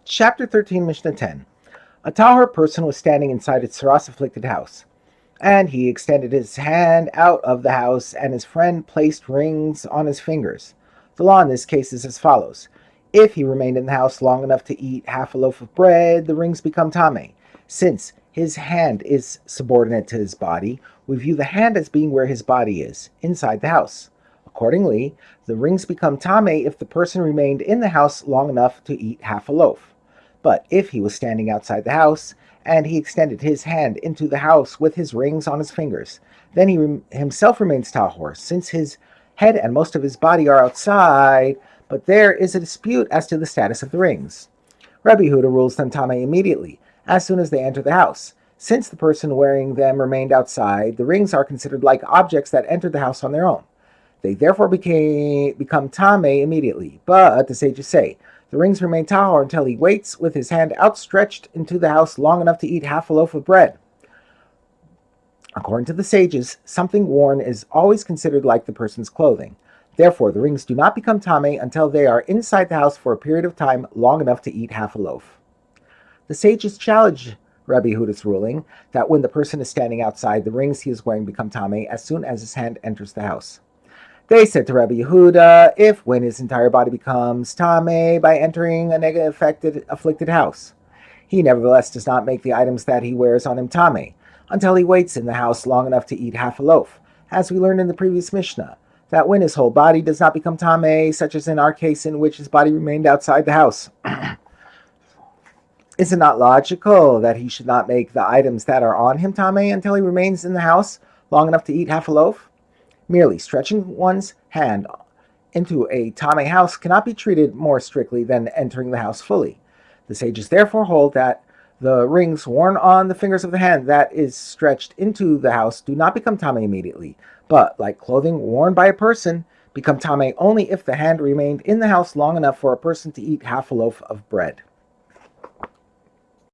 Chapter 13, Mishnah 10. A Tahor person was standing inside a tsaras-afflicted house, and he extended his hand out of the house, and his friend placed rings on his fingers. The law in this case is as follows. If he remained in the house long enough to eat half a loaf of bread, the rings become tameh. Since his hand is subordinate to his body, we view the hand as being where his body is, inside the house. Accordingly, the rings become tameh if the person remained in the house long enough to eat half a loaf. But if he was standing outside the house, and he extended his hand into the house with his rings on his fingers, then he himself remains tahor, since his head and most of his body are outside, but there is a dispute as to the status of the rings. Rabbi Yehuda rules them tameh immediately, as soon as they enter the house. Since the person wearing them remained outside, the rings are considered like objects that entered the house on their own. They therefore become tameh immediately. But the sages say, the rings remain tahor until he waits with his hand outstretched into the house long enough to eat half a loaf of bread. According to the sages, something worn is always considered like the person's clothing. Therefore, the rings do not become tameh until they are inside the house for a period of time long enough to eat half a loaf. The sages challenge Rabbi Yehuda's ruling that when the person is standing outside, the rings he is wearing become tameh as soon as his hand enters the house. They said to Rabbi Yehuda, if when his entire body becomes tameh by entering a Negaim afflicted house, he nevertheless does not make the items that he wears on him tameh until he waits in the house long enough to eat half a loaf, as we learned in the previous Mishnah, that when his whole body does not become tameh, such as in our case in which his body remained outside the house. Is it not logical that he should not make the items that are on him tameh until he remains in the house long enough to eat half a loaf? Merely stretching one's hand into a tameh house cannot be treated more strictly than entering the house fully. The sages therefore hold that the rings worn on the fingers of the hand that is stretched into the house do not become tameh immediately, but, like clothing worn by a person, become tameh only if the hand remained in the house long enough for a person to eat half a loaf of bread.